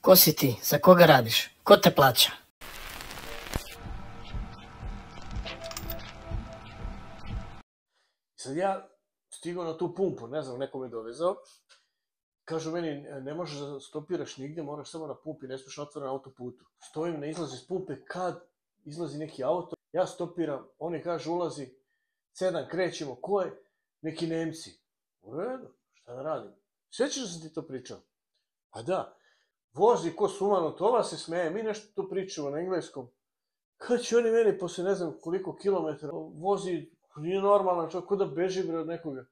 Ko si ti? Za koga radiš? Ko te plaća? Sad ja stigao na tu pumpu, ne znam, neko me dovezao. Kažu meni, ne možeš da stopiraš nigde, moraš samo na pumpi, ne smiješ na otvorenom autoputu. Stojim na izlazi s pumpe, kad izlazi neki auto, ja stopiram, oni kažu ulazi, 7 krećemo, ko je? Neki Nemci. U redu, šta da radim? Sjećaš da sam ti to pričao? Pa da, vozi ko sumano, tova se smeje, mi nešto tu pričamo na engleskom. Kad će oni meni posle ne znam koliko kilometara vozi, nije normalan čovjek, ko da beži bre od nekoga.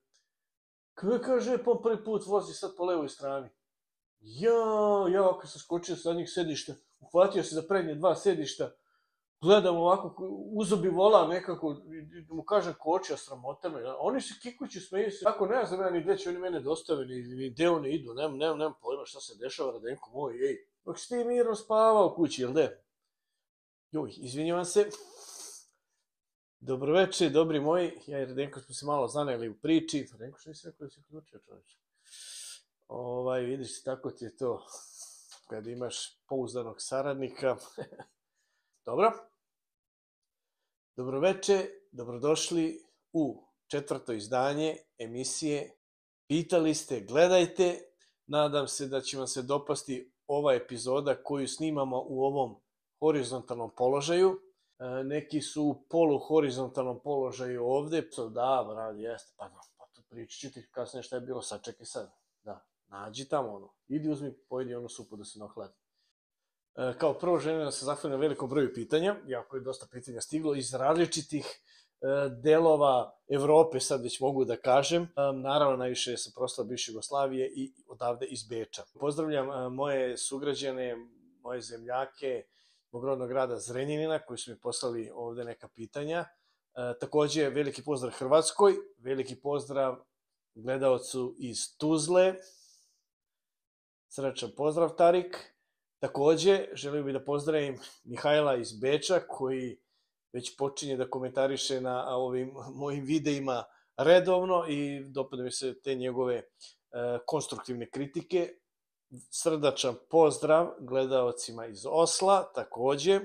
Kada kaže, po prvi put vozi sad po levoj strani. Ja kad sam skočio sa zadnjih sedišta, uhvatio se za prednje 2 sedišta, gledam ovako, uzobi volan nekako, mu kažem kočija, sramota me. Oni se kikuću, smeju se. Tako ne znam ja ni gde će oni mene dostave, ni gde oni idu, nemam pojma šta se dešava, Radenko moj, ej. Dok si ti mirno spavao kući, jel de? Joj, izvinjavam se. Dobroveče, dobri moji, ja i Radenko smo se malo zaneli u priči. Radenko, što nisi rekao da si ključio, čovječe? Vidiš, tako ti je to kad imaš pouzdanog saradnika. Dobro. Dobroveče, dobrodošli u 4. izdanje emisije Pitali ste, gledajte. Nadam se da će vam se dopasti ova epizoda koju snimamo u ovom horizontalnom položaju. Neki su u poluhorizontalnom položaju ovde. Da, brad, jeste, pa to pričat ću ti kasnije šta je bilo, sad čekaj sad. Da, nađi tamo ono. Idi uzmi, pojedi onu supu da se ne ohladi. Kao prvo želim da se zahvalim na velikom broju pitanja, jako je dosta pitanja stiglo iz različitih delova Evrope, sad već mogu da kažem. Naravno, najviše sa prostora bivše Jugoslavije i odavde iz Beča. Pozdravljam moje sugrađane, moje zemljake, mog rodnog grada Zrenjanina, koji su mi poslali ovde neka pitanja. Takođe, veliki pozdrav Hrvatskoj, veliki pozdrav gledaocu iz Tuzle. Srećan pozdrav, Tarik. Takođe, želio bih da pozdravim Mihajla iz Beča, koji već počinje da komentariše na ovim mojim videima redovno i dopada mi se te njegove konstruktivne kritike. Srdačan pozdrav gledaocima iz Osla, takođe.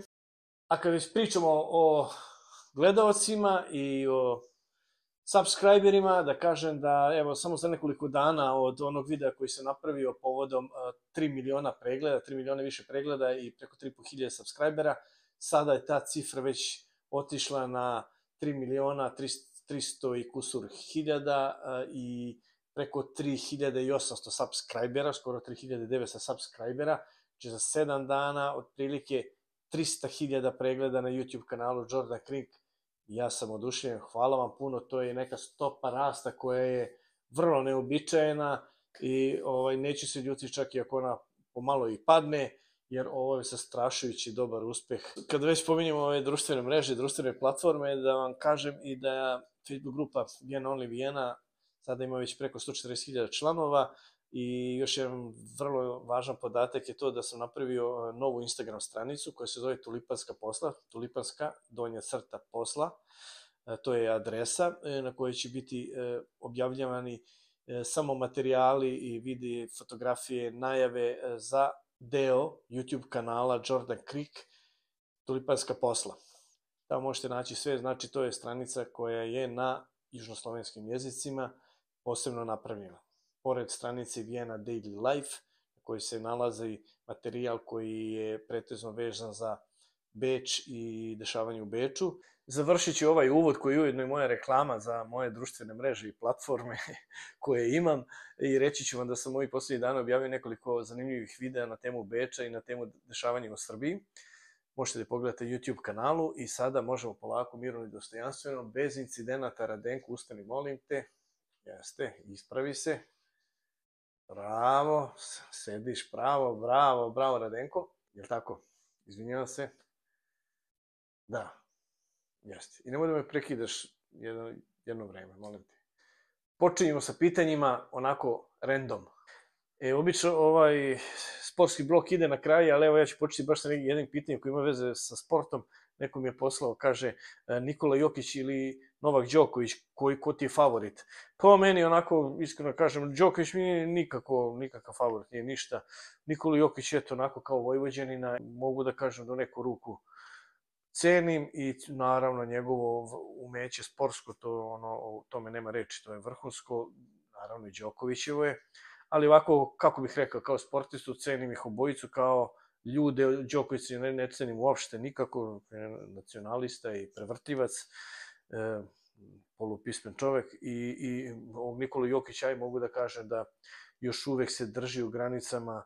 A kad već pričamo o gledaocima i o subscriberima, da kažem da, evo, samo za nekoliko dana od onog videa koji sam napravio povodom 3 miliona pregleda, 3 miliona više pregleda i preko 3.500 subscribera, sada je ta cifra već otišla na 3 miliona 300 i kusur hiljada i preko 3800 subscribera, skoro 3900 subscribera, znači za 7 dana otprilike 300.000 pregleda na YouTube kanalu Jordan Creek. Ja sam oduševljen, hvala vam puno, to je neka stopa rasta koja je vrlo neobičajena i neću se ljuti čak i ako ona pomalo i padne, jer ovo je zastrašujući dobar uspeh. Kada već pominjamo ove društvene mreže, društvene platforme, da vam kažem i da Facebook grupa Vienna Only Vienna sada ima već preko 140.000 članova i još jedan vrlo važan podatak je to da sam napravio novu Instagram stranicu koja se zove Tulipanska posla, Tulipanska _ posla, to je adresa na kojoj će biti objavljavani samo materijali i vidi fotografije, najave za deo YouTube kanala Jordan Creek, Tulipanska posla. Tamo možete naći sve, znači to je stranica koja je na južnoslovenskim jezicima posebno napravljena. Pored stranice Vienna Daily Life, na kojoj se nalazi materijal koji je pretežno vezan za Beč i dešavanje u Beču. Završit ću ovaj uvod koji je ujedno i moja reklama za moje društvene mreže i platforme koje imam i reći ću vam da sam ovih poslednjih dana objavio nekoliko zanimljivih videa na temu Beča i na temu dešavanja u Srbiji. Možete da pogledate YouTube kanalu i sada možemo polako, mirno i dostojanstveno, bez incidenata. Radenko, ustani, molim te. Jeste, ispravi se. Bravo, sediš pravo, bravo Radenko. Jel tako? Izvinjavam se. Da, jeste. I nemoj da me prekidaš jedno vreme, molim te. Počinjemo sa pitanjima onako random. Obično ovaj sportski blok ide na kraju, ali evo ja ću početi baš sa jednim pitanjem koji ima veze sa sportom. Neko mi je poslao, kaže Nikola Jokić ili Novak Đoković, ko ti je favorit? Po meni, onako, iskreno kažem, Đoković mi nije nikakav favorit, nije ništa. Nikola Jokić je to onako kao Vojvođanina, mogu da kažem do neku ruku cenim i naravno njegovo umeće sportsko, o tome nema reči, to je vrhunsko, naravno i Đokovićevo je, ali ovako, kako bih rekao, kao sportistu cenim ih obojicu, kao ljude, Đoković ne cenim uopšte nikako, nacionalista i prevrtljivac, polupismen čovek i ovog Nikolu Jokića mogu da kažem da još uvek se drži u granicama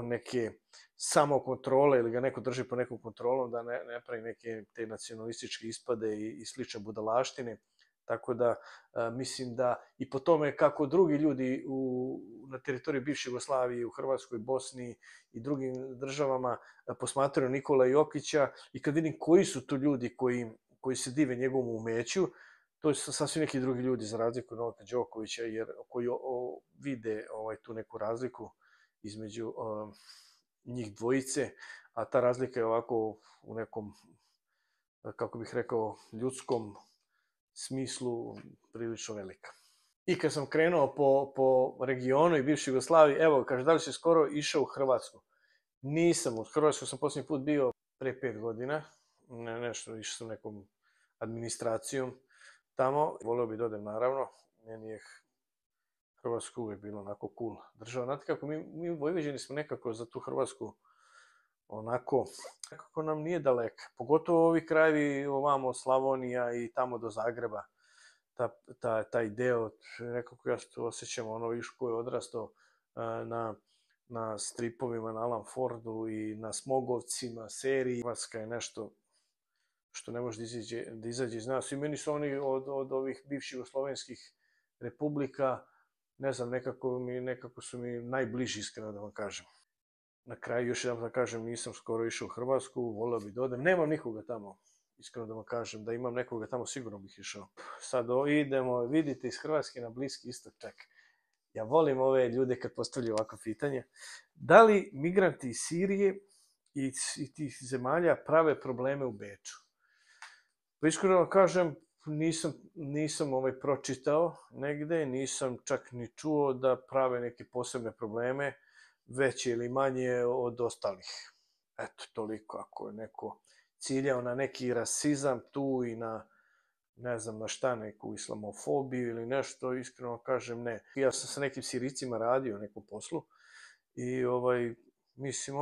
neke samokontrole ili ga neko drži po nekom kontrolom da ne pravi neke te nacionalističke ispade i slične budalaštine. Tako da mislim da i po tome kako drugi ljudi na teritoriji bivše Jugoslavije, u Hrvatskoj, Bosni i drugim državama posmatraju Nikola Jokića i kad vidim koji su to ljudi koji se dive njegovom umeću, to su sasvim neki drugi ljudi za razliku od Novaka Đokovića, jer koji vide tu neku razliku između njih dvojice, a ta razlika je ovako u nekom, kako bih rekao, ljudskom smislu prilično velika. I kad sam krenuo po regionu i bivšoj Jugoslaviji, evo, kaže, da li si skoro išao u Hrvatsku? Nisam, u Hrvatsku sam posljednji put bio pre 5 godina, nešto, išao sam nekom administracijom tamo, voleo bi da odem naravno, meni je Hrvatska uvek bilo onako cool država. Znate kako, mi Vojvođani smo nekako za tu Hrvatsku onako, nekako nam nije daleka. Pogotovo ovi krajevi ovamo, Slavonija i tamo do Zagreba. Taj deo, nekako ja to osjećam, ono viš ko je odrastao na stripovima, na Alan Fordu i na Smogovcima, seriji. Hrvatska je nešto što ne može da izađe iz nas. I meni su oni od ovih bivših jugoslovenskih republika, ne znam, nekako su mi najbliži, iskreno da vam kažem. Na kraju, još jedan da kažem, nisam skoro išao u Hrvatsku, voleo bih da odem. Nemam nikoga tamo, iskreno da vam kažem, da imam nekoga tamo, sigurno bih išao. Sad idemo, vidite, iz Hrvatske na Bliski istok, čak. Ja volim ove ljude kad postavljaju ovako pitanje. Da li migranti iz Sirije i tih zemalja prave probleme u Beču? Pa iskreno da vam kažem, nisam pročitao negde, nisam čak ni čuo da prave neke posebne probleme, veće ili manje od ostalih. Eto, toliko. Ako je neko ciljao na neki rasizam tu i na, ne znam na šta, neku islamofobiju ili nešto, iskreno kažem ne. Ja sam sa nekim Sirijcima radio nekom poslu i mislim,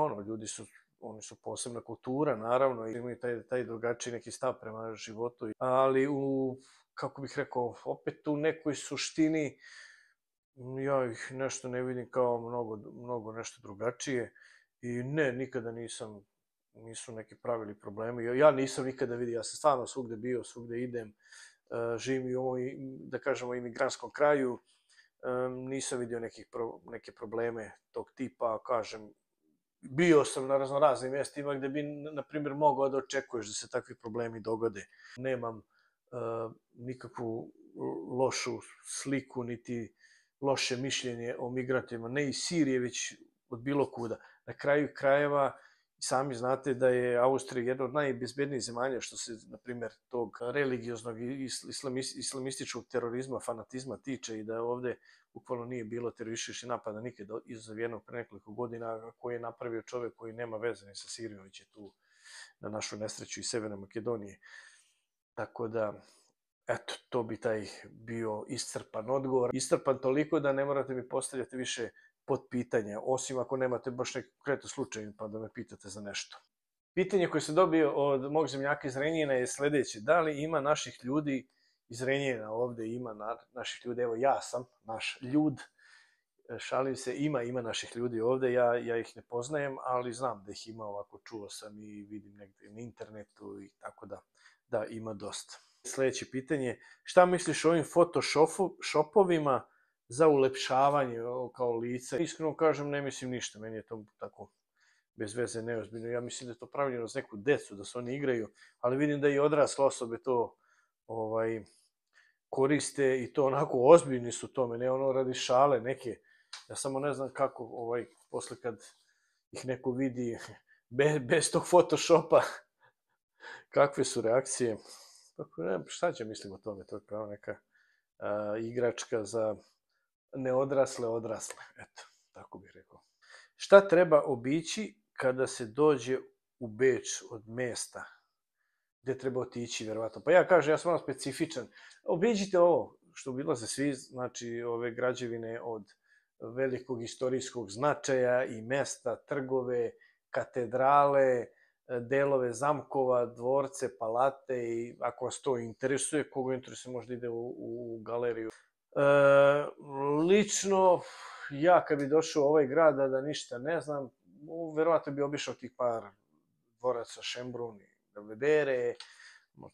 oni su posebna kultura, naravno, i imaju taj drugačiji neki stav prema životu, ali kako bih rekao, opet u nekoj suštini ja ih nešto ne vidim kao mnogo nešto drugačije i ne, nikada nisu neki pravili problemi. Ja nisam nikada vidio, ja sam stvarno svugde bio, svugde idem, živim i u ovoj, da kažemo, imigrantskom kraju, nisam vidio neke probleme tog tipa, kažem, bio sam na raznoraznim mjestima gde bi, na primjer, mogao da očekuješ da se takvi problemi dogode. Nemam nikakvu lošu sliku, niti loše mišljenje o migrantima, ne iz Sirije, već od bilo kuda. Na kraju krajeva, sami znate da je Austrija jedna od najbezbednijih zemalja što se, na primjer, tog religioznog i islamističkog terorizma, fanatizma tiče i da ovde bukvalno nije bilo terorističkih napada nikad izuzev jednog pre nekoliko godina koji je napravio čovek koji nema veze ni sa Sirijom, već je tu na našu nesreću iz Severne Makedonije. Tako da, eto, to bi taj bio iscrpan odgovor. Iscrpan toliko da ne morate mi postavljati više podpitanja, osim ako nemate baš neki konkretan slučaj pa da me pitate za nešto. Pitanje koje sam dobio od mog zemljaka iz Renjina je sledeće. Da li ima naših ljudi iz Renjina? Ovde ima naših ljudi, evo ja sam naš ljud, šalim se, ima naših ljudi ovde, ja ih ne poznajem, ali znam da ih ima, ovako čuo sam i vidim negde na internetu i tako da ima dosta. Sledeće pitanje, šta misliš o ovim photoshopovima za ulepšavanje kao lica? Iskreno kažem, ne mislim ništa, meni je to tako bez veze, neozbiljno. Ja mislim da je to pravljeno za neku decu, da se oni igraju, ali vidim da i odrasle osobe to koriste i to onako ozbiljni su tome, ne ono radi šale neke. Ja samo ne znam kako, posle kad ih neko vidi bez tog photoshopa, kakve su reakcije. šta će mislim o tome, to je kao neka igračka za neodrasle odrasle, eto, tako bih rekao. Šta treba obići kada se dođe u Beč od mesta? Gde treba otići, verovatno? Pa ja kažem, ja sam malo specifičan. Obiđite ovo, što obilaze svi, znači ove građevine od velikog istorijskog značaja i mesta, trgove, katedrale, delove zamkova, dvorce, palate i ako vas to interesuje, koga interesuje možda ide u galeriju. Lično, ja kad bi došao u ovaj grad, a da ništa ne znam, verovatno bi obišao tih par dvoraca Šembrun i Belvedere,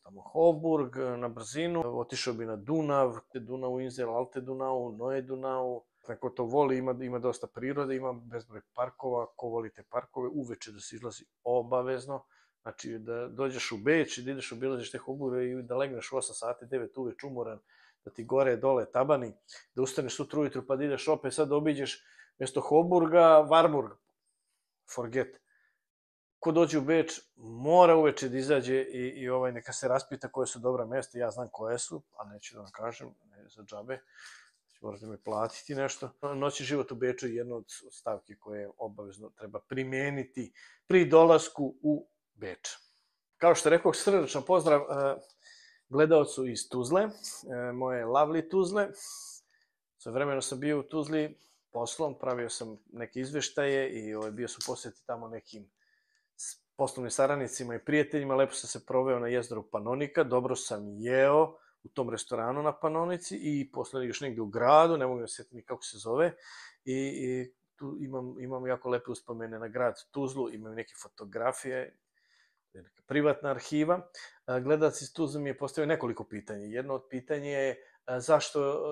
tamo Hofburg na brzinu, otišao bi na Dunav, Donau Insel, Alte Donau, Neue Donau. Neko to voli, ima dosta prirode, ima bezbroj parkova, ko volite parkove, uveče da se izlazi obavezno, znači da dođeš u Beč i da ideš obilaziš te Hofburge i da legneš u 8 sati, 9 uveč umoran, da ti gore, dole, tabani, da ustaneš sutra ujutru pa da ideš opet, sad da obiđeš mjesto Hofburga, Warburg, forget. Ko dođe u Beč, mora uveče da izađe i neka se raspita koje su dobra mesta, ja znam koje su, a neću da vam kažem, ne za džabe, morate me platiti nešto. Noćni život u Beču je jedna od stavki koje obavezno treba primeniti pri dolasku u Beč. Kao što rekao, srdačan pozdrav gledalcu iz Tuzle, moje lovely Tuzle. Svojevremeno sam bio u Tuzli poslom, pravio sam neke izveštaje i bio sam posjeti tamo nekim poslovnim saradnicima i prijateljima. Lepo sam se proveo na jezderu Panonika, dobro sam jeo u tom restoranu na Panonici i posle još negde u gradu, ne mogu da se sjetim kako se zove, i tu imam jako lepe uspomene na grad Tuzlu, imam neke fotografije, neka privatna arhiva. Gledalac iz Tuzle mi je postavio nekoliko pitanja. Jedno od pitanja je zašto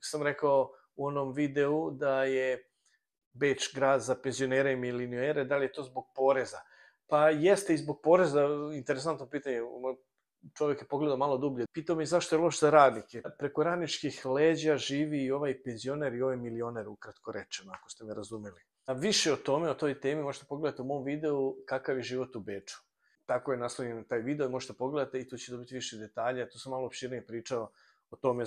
sam rekao u onom videu da je Beč grad za penzionere i milionere, da li je to zbog poreza? Pa jeste i zbog poreza, interesantno pitanje, čovjek je pogledao malo dublje. Pitao mi zašto je loš za radnike. Preko radničkih leđa živi i ovaj penzioner i ovaj milioner, ukratko rečeno, ako ste me razumeli. A više o tome, o toj temi, možete pogledati u mom videu kakav je život u Beču. Tako je naslovljen taj video, možete pogledati i tu će dobiti više detalja. Tu sam malo opširnije pričao o tome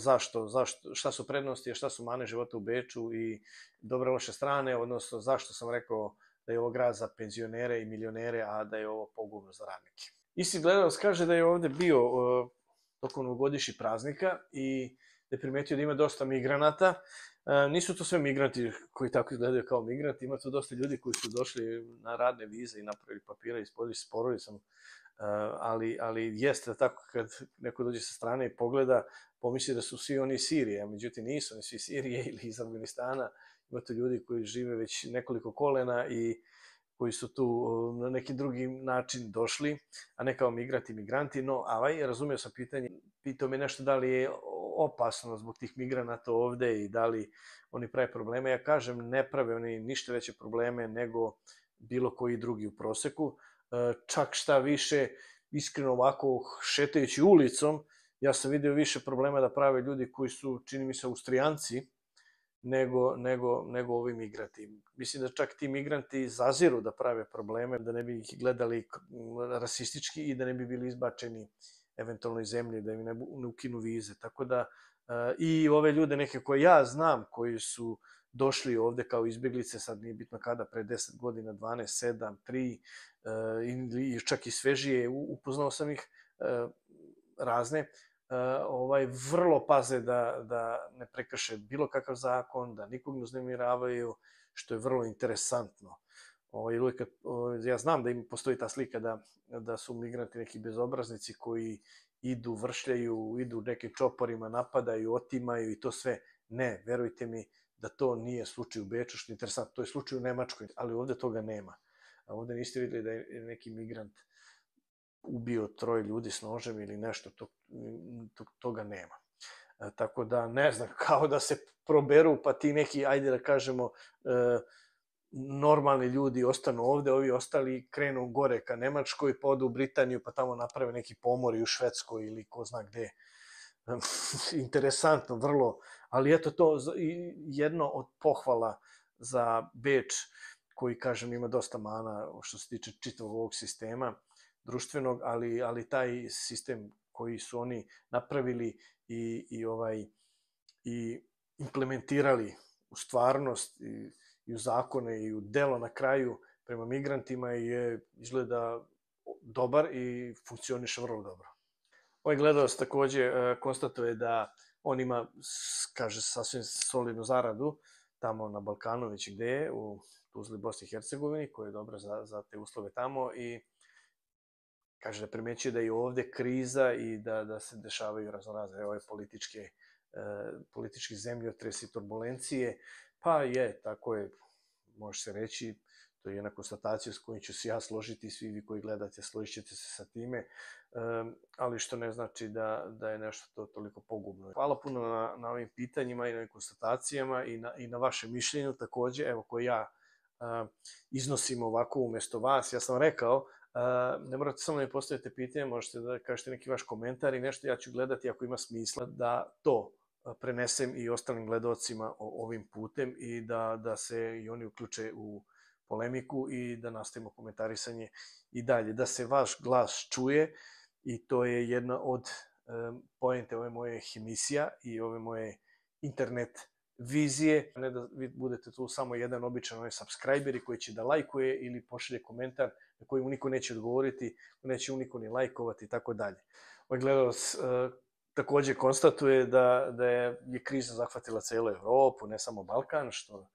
šta su prednosti i šta su mane života u Beču i dobre loše strane, odnosno zašto sam rekao da je ovo grad za penzionere i milionere, a da je ovo pogubno za radnike. Isti gledalac kaže da je ovde bio tokom novogodišnjih praznika i da je primetio da ima dosta migranata. Nisu to sve migranti koji tako izgledaju kao migranti, ima tu dosta ljudi koji su došli na radne vize i napravili papira i spodili s porodicom, ali jeste da tako kad neko dođe sa strane i pogleda, pomisli da su svi oni iz Sirije, a međutim nisu oni svi iz Sirije ili iz Afganistana. Ima tu ljudi koji žive već nekoliko kolena i koji su tu na neki drugi način došli, a ne kao migranti. No, razumio sam pitanje, pitao me nešto da li je opasno zbog tih migranata ovde i da li oni prave probleme. Ja kažem, ne prave oni ništa veće probleme nego bilo koji drugi u proseku. Čak šta više, iskreno ovako, šetajući ulicom, ja sam vidio više problema da prave ljudi koji su, čini mi se, Austrijanci, nego ovi migranti. Mislim da čak ti migranti zaziru da prave probleme, da ne bi ih gledali rasistički i da ne bi bili izbačeni eventualno iz zemlje, da im ne ukinu vize. Tako da i ove ljude neke koje ja znam, koji su došli ovde kao izbjeglice, sad nije bitno kada, pre 10 godina, 12, 7, 3, ili čak i svežije, upoznao sam ih razne, vrlo paze da ne prekrše bilo kakav zakon, da nikog ne uznemiravaju, što je vrlo interesantno. Ja znam da im postoji ta slika da su migranti neki bezobraznici koji idu, vršljaju, idu nekim čoporima, napadaju, otimaju i to sve. Ne, verujte mi da to nije slučaj u Beču, što je interesantno. To je slučaj u Nemačkoj, ali ovde toga nema. Ovde niste videli da je neki migrant ubio 3 ljudi s nožem ili nešto, toga nema. Tako da, ne znam, kao da se proberu, pa ti neki, ajde da kažemo, normalni ljudi ostanu ovde, ovi ostali krenu gore ka Nemačkoj, pa odu u Britaniju, pa tamo naprave neki pomor i u Švedskoj ili ko zna gde. Interesantno, vrlo, ali eto to jedno od pohvala za Beč, koji, kažem, ima dosta mana što se tiče čitavog ovog sistema društvenog, ali taj sistem koji su oni napravili i implementirali u stvarnost i u zakone i u delo na kraju prema migrantima je izgleda dobar i funkcioniše vrlo dobro. Ovaj gledalac takođe konstatuje da on ima, kaže, sasvim solidnu zaradu tamo na Balkanu, već gde je, u Tuzli, Bosni i Hercegovini, koja je dobra za te uslove tamo i kaže da primećuje da je ovde kriza i da se dešavaju raznorazne ove politički zemljotresi i turbulencije, pa je, tako je, može se reći, to je jedna konstatacija s kojom ću se ja složiti, svi vi koji gledate složit ćete se sa time, ali što ne znači da je nešto to toliko pogubno. Hvala puno na ovim pitanjima i na ovim konstatacijama i na vašem mišljenju takođe, evo, koje ja iznosim ovako umesto vas. Ja sam rekao, ne morate samo da mi postavite pitanje, možete da kažete neki vaš komentar i nešto, ja ću gledati ako ima smisla da to prenesem i ostalim gledalcima ovim putem i da se i oni uključe u polemiku i da nastavimo komentarisanje i dalje. Da se vaš glas čuje i to je jedna od poente ove moje emisija i ove moje internet vizije, ne da vi budete tu samo jedan običan subscriberi koji će da lajkuje ili pošalje komentar na koji mu niko neće odgovoriti, neće mu niko ni lajkovati i tako dalje. Ovaj gledalac takođe konstatuje da je kriza zahvatila celu Evropu, ne samo Balkan, što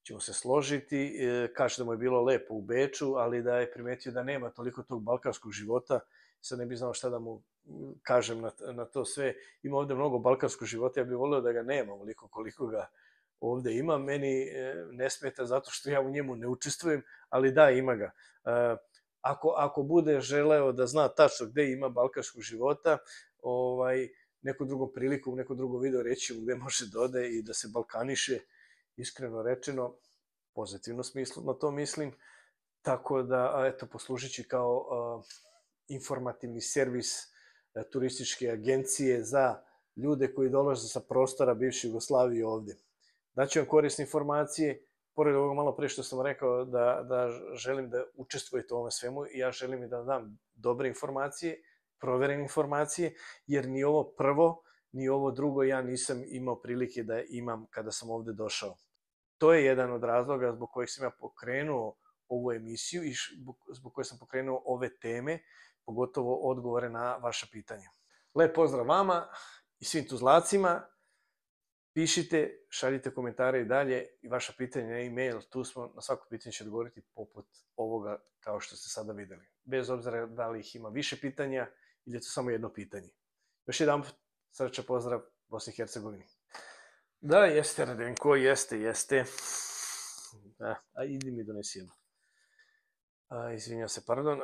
ćemo se složiti. Kaže da mu je bilo lepo u Beču, ali da je primetio da nema toliko tog balkanskog života. Sad ne bih znao šta da mu kažem na to sve. Ima ovde mnogo balkanskog života, ja bih volio da ga nema ovoliko koliko ga ovde ima. Meni ne smeta zato što ja u njemu ne učestvujem, ali da, ima ga. Ako bude želeo da zna tačno gde ima balkanskog života, neku drugom priliku, u nekom drugom video reći mu gde može da ode i da se balkaniše, iskreno rečeno, pozitivno smislu na to mislim, tako da, eto, poslužit kao informativni servis turističke agencije za ljude koji dolaze sa prostora bivše Jugoslavije ovde. Daću vam korisne informacije, pored ovoga malo pre što sam rekao da želim da učestvujete u ovome svemu i ja želim i da vam dam dobre informacije, proverene informacije, jer ni ovo prvo, ni ovo drugo ja nisam imao prilike da imam kada sam ovde došao. To je jedan od razloga zbog kojih sam ja pokrenuo ovu emisiju i zbog koje sam pokrenuo ove teme, pogotovo odgovore na vaša pitanja. Lep pozdrav vama i svim Tuzlacima. Pišite, šaljite komentare i dalje i vaša pitanja na e-mail. Tu smo, na svako pitanje će odgovoriti poput ovoga kao što ste sada videli. Bez obzira da li ih ima više pitanja ili je to samo jedno pitanje. Još jedan srčan pozdrav Bosni i Hercegovini. Da, jeste, Radenko, jeste. Idi mi donesi jedno. Izvinjam se, pardon.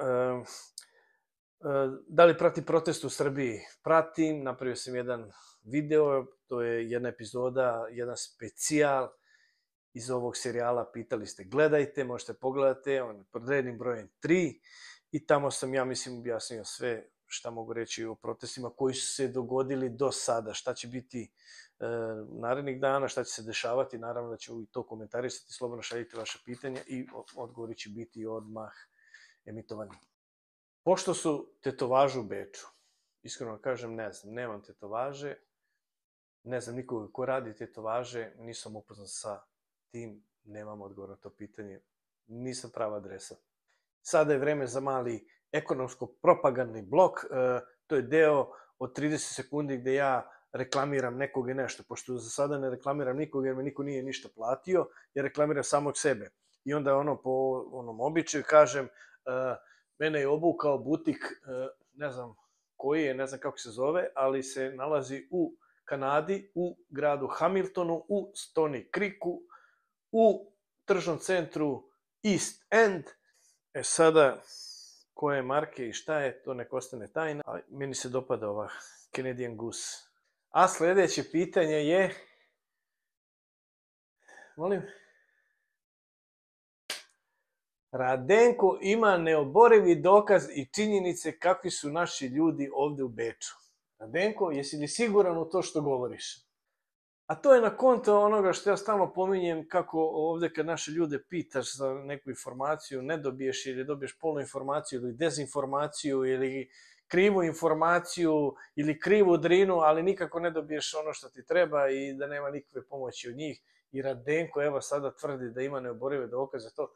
Da li pratim protest u Srbiji? Pratim, napravio sam jedan video, to je jedna epizoda, jedan specijal iz ovog serijala Pitali ste, gledajte, možete pogledati, on je pod rednim brojem 3 i tamo sam, ja mislim, objasnio sve šta mogu reći o protestima koji su se dogodili do sada, šta će biti narednih dana, šta će se dešavati, naravno da ću i to komentarisati, slobodno šaljite vaše pitanja i odgovori će biti odmah emitovani. Pošto su tetovaže u Beču, iskreno kažem, ne znam, nemam tetovaže, ne znam nikoga ko radi tetovaže, nisam upoznat sa tim, nemam odgovor na to pitanje, nisam prava adresa. Sada je vreme za mali ekonomsko-propagandni blok, to je deo od 30 sekundi gde ja reklamiram nekog i nešto, pošto za sada ne reklamiram nikog jer me niko nije ništa platio, ja reklamiram samog sebe. I onda po onom običaju kažem, mene je obukao butik, ne znam koji je, ne znam kako se zove, ali se nalazi u Kanadi, u gradu Hamiltonu, u Stony Creeku, u tržnom centru East End. Sada, koje marke i šta je, to nek ostane tajna. Meni se dopada ova Canadian Goose. A sledeće pitanje je... Molim? Radenko ima neoborivi dokaz i činjenice kakvi su naši ljudi ovde u Beču. Radenko, jesi li siguran u to što govoriš? A to je na konto onoga što ja stalno pominjem kako ovde kad naše ljude pitaš za neku informaciju, ne dobiješ ili dobiješ polnu informaciju ili dezinformaciju ili krivu informaciju ili krivu drinu, ali nikako ne dobiješ ono što ti treba i da nema nikakve pomoći od njih. I Radenko evo sada tvrdi da ima neoborive dokaze za to.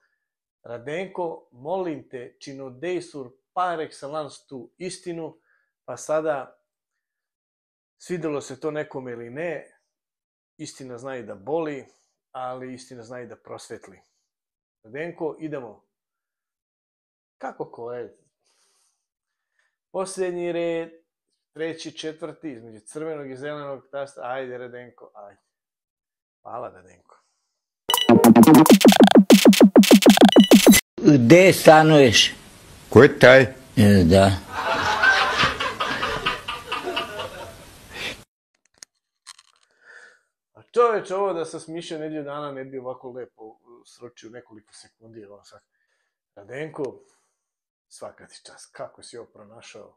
Radenko, molim te, činodejsur par excellence tu istinu, pa sada svidelo se to nekome ili ne, istina zna i da boli, ali istina zna i da prosvetli. Radenko, idemo. Kako ko je? Posljednji red, treći, četvrti, između crvenog i zelenog tasta. Ajde, Radenko, ajde. Hvala, Radenko. Gde stanuješ? Ko je taj? Da. A čoveč, ovo da sam smišljao nedelju dana ne bi ovako lepo sročio nekoliko sekundi. Radenko, svaka ti čast, kako si ovo pronašao?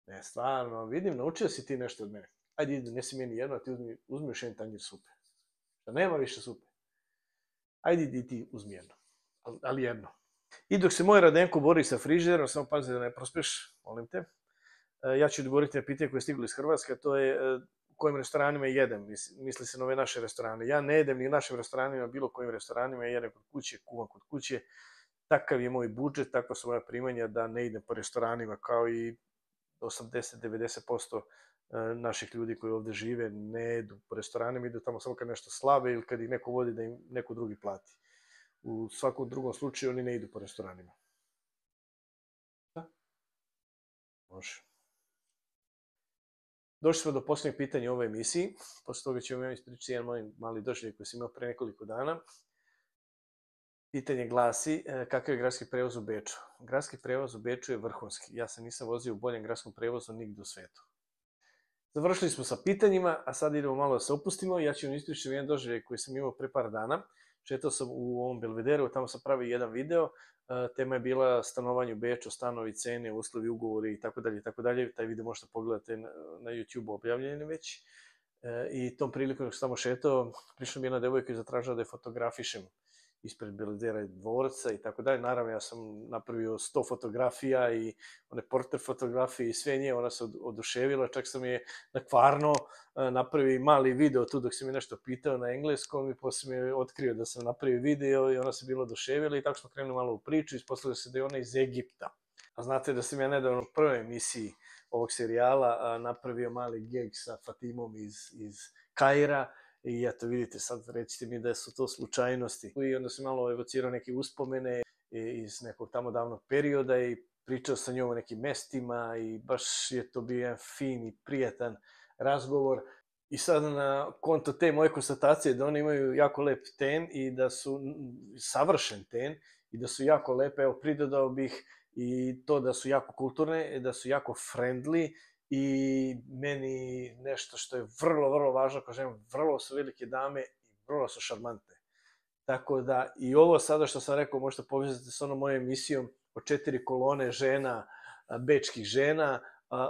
Ne, stvarno, vidim, naučio si ti nešto od mene. Ajde, ide, nesi meni jedno, a ti uzmi još jedan tanjir supe. Da nema više supe. Ajde, idi ti uzmi jedno. Ali jedno. I dok se moj Radenko bori sa frižiderom, samo pazi da ne prospeš, molim te. Ja ću odgovoriti na pitanje koje je stiglo iz Hrvatske, a to je u kojim restoranima jedem. Misli se na ove naše restorane. Ja ne jedem ni u našim restoranima, bilo kojim restoranima, ja jedem kod kuće, kuvam kod kuće. Takav je moj budžet, takva su moja primanja da ne idem po restoranima, kao i 80-90% naših ljudi koji ovde žive ne jedu po restoranima, idu tamo samo kad nešto slave ili kad ih neko vodi da im neko drugi plati. U svakom drugom slučaju oni ne idu po restoranima. Da? Može. Došli smo do posljednjeg pitanja u ovoj emisiji. Posle toga ćemo vam ispričati jedan mali doživljaj koji sam imao pre nekoliko dana. Pitanje glasi, kakav je gradski prevoz u Beču? Gradski prevoz u Beču je vrhunski. Ja se nisam vozio u boljem gradskom prevozu nigde u svetu. Završili smo sa pitanjima, a sad idemo malo da se opustimo. Ja ću vam ispričati jedan doživljaj koji sam imao pre par dana. Šetao sam u ovom Belvederu, tamo sam pravio jedan video. Tema je bila stanovanje u Beču, stanovi, cene, uslovi, ugovori i tako dalje, tako dalje. Taj video možete pogledati na YouTube objavljeni već. I tom prilikom sam tamo šetao, prišla mi jedna devojka i zatražila da je fotografišem ispred Belvedera i dvorca i tako dalje. Naravno, ja sam napravio 100 fotografija i one portret fotografije i sve nje, ona se oduševila, čak sam je na Kvarno napravio mali video tu dok sam je nešto pitao na engleskom i posle mi je otkrio da sam napravio video i ona se bila oduševila i tako smo krenuli malo u priču, ispostavilo se da je ona iz Egipta. A znate da sam ja nedavno u prvoj emisiji ovog serijala napravio mali geg sa Fatimom iz Kaira. I eto, vidite, sad recite mi da su to slučajnosti. I onda sam malo evocirao neke uspomene iz nekog tamo davnog perioda i pričao sa njom o nekim mestima i baš je to bio jedan fin i prijatan razgovor. I sad na konto te moje konstatacije da oni imaju jako lep ten i da su savršen ten i da su jako lepe, evo pridodao bih i to da su jako kulturne, da su jako friendly, i meni nešto što je vrlo, vrlo važno, kao žena, vrlo su velike dame i vrlo su šarmantne. Tako da i ovo sada što sam rekao možete povezati s onom mojom emisijom o 4 kolone žena, bečkih žena.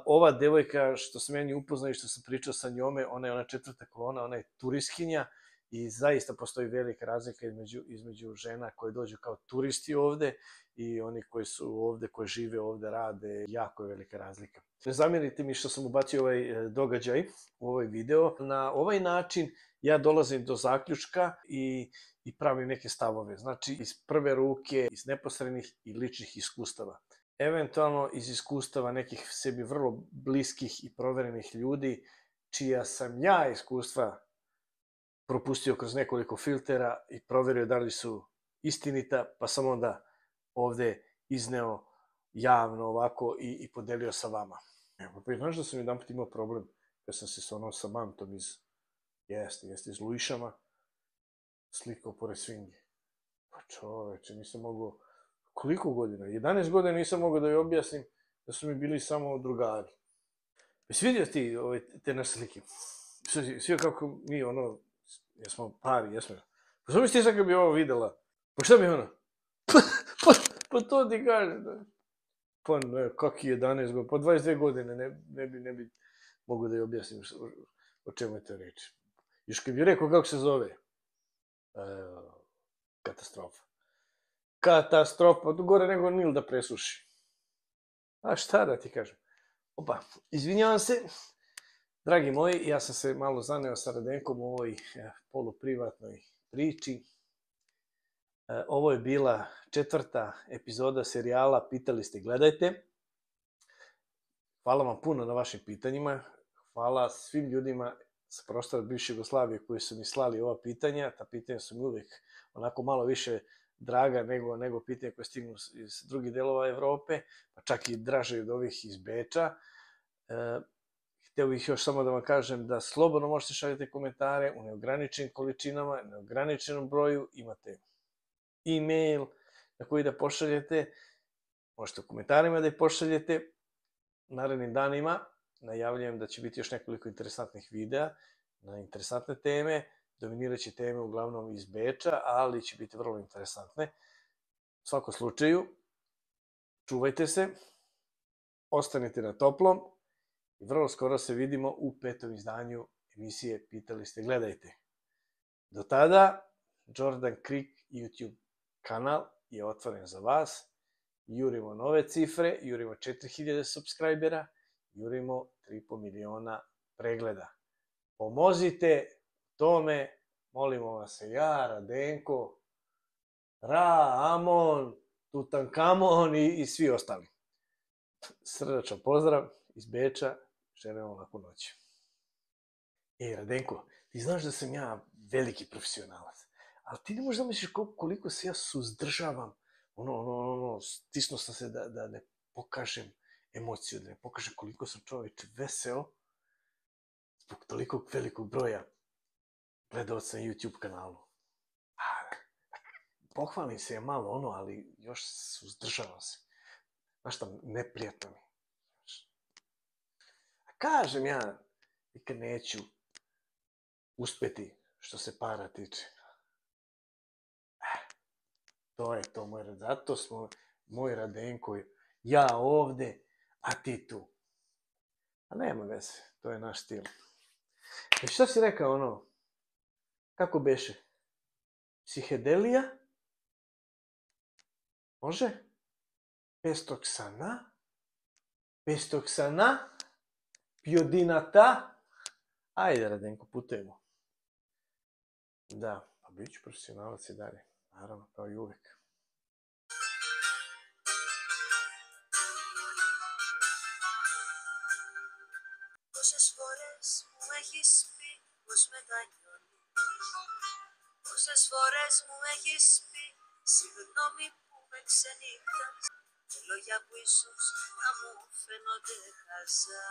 Ova devojka što sam meni upoznao i što sam pričao sa njome, ona je ona 4. kolona, ona je turistkinja i zaista postoji velika razlika između žena koje dođu kao turisti ovde i oni koji su ovde, koji žive ovde, rade, jako je velika razlika. Ne zamjerite mi što sam ubacio ovaj događaj u ovaj video. Na ovaj način ja dolazim do zaključka i pravim neke stavove. Znači, iz prve ruke, iz neposrednih i ličnih iskustava. Eventualno iz iskustava nekih sebi vrlo bliskih i proverenih ljudi, čija sam ja iskustva propustio kroz nekoliko filtera i proverio da li su istinita, pa sam onda ovde izneo javno ovako i podelio sa vama. Evo, pa znaš da sam jedan put imao problem kad sam se sa onom Samantom iz Luišama slikao pored svinge. Pa čoveče, nisam mogao, koliko godina? 11 godina nisam mogao da joj objasnim da su mi bili samo drugari. Jesi vidio ti te naše slike? Svi kako mi jesmo pari, jesmo. Pa što misliš da bi ovo videla? Pa šta mi ona? Pa to ti kaže. Pa ne, kaki 11 godina, pa 22 godine ne bi mogu da joj objasnim o čemu je to reč. Još kad bi rekao kako se zove, katastrofa. Katastrofa, gore nego Nil da presuši. A šta da ti kažem? Opa, izvinjavam se. Dragi moji, ja sam se malo zaneo sa Radenkom u ovoj poluprivatnoj priči. Ovo je bila 4. epizoda serijala Pitali ste, gledajte. Hvala vam puno na vašim pitanjima. Hvala svim ljudima sa prostora bivše Jugoslavije koji su mi slali ova pitanja. Ta pitanja su mi uvek onako malo više draga nego pitanja koje stignu iz drugih delova Evrope, pa čak i draže od ovih iz Beča. Hteo bih još samo da vam kažem da slobodno možete šaljati komentare u neograničenim količinama, neograničenom broju, imate e-mail na koji da pošaljete, možete u komentarima da ih pošaljete. Narednim danima najavljujem da će biti još nekoliko interesantnih videa na interesantne teme, dominiraće teme uglavnom iz Beča, ali će biti vrlo interesantne. U svakom slučaju, čuvajte se, ostanite na toplom i vrlo skoro se vidimo u 5. izdanju emisije Pitali ste, gledajte. Do tada, Jordan Creek YouTube kanal je otvoren za vas. Jurimo nove cifre, jurimo 4000 subscribera, jurimo 3,5 miliona pregleda. Pomozite tome, molimo vas se ja, Radenko, Ra, Amon, Tutankamon i svi ostali. Srdačan pozdrav iz Beča, želim vam laku noć. Radenko, ti znaš da sam ja veliki profesionalac, ali ti ne možeš da misliš koliko se ja suzdržavam, stisnuo sam se da ne pokažem emociju, da ne pokažem koliko sam čoveč veseo zbog tolikog velikog broja gledalaca na YouTube kanalu. Pohvalim se ja malo ali još suzdržavam se. Znaš šta, neprijatno mi. Kažem ja, nikad neću uspeti što se para tiče. To je to, zato smo moj Radenko, ja ovde, a ti tu. A nema veze, to je naš stil. Šta si rekao kako beše? Psihedelija? Može? Pestoksana? Pjodinata? Ajde, Radenko, putujemo. Da, pa bit ću profesionalac i dalje. Naravno, kao i uvek. Πόσες φορές μου έχεις πει πως μετανιώνεις. Πόσες φορές μου έχεις πει συγγνώμη που με ξενύχτας. Λόγια που ίσως να μου φαίνονται χαζά,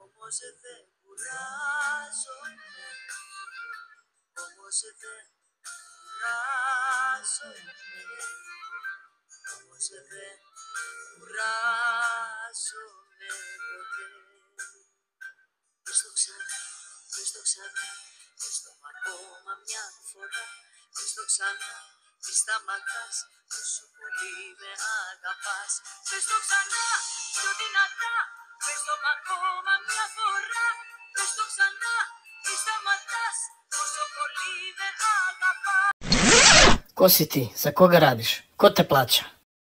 όμως δεν κουράζομαι. Όμως δεν κουράζομαι. Όμως δεν κουράζομαι ποτέ. Πες το ξανά, πες το ξανά, πες το ακόμα μια φορά. Πες το ξανά, μη σταματάς, τόσο πολύ με αγαπάς. Πες το ξανά, πιο δυνατά, πες το ακόμα μια φορά. Πες το ξανά, μη σταματάς, τόσο πολύ με αγαπάς. Ko si ti? Za koga radiš? Ko te plaća?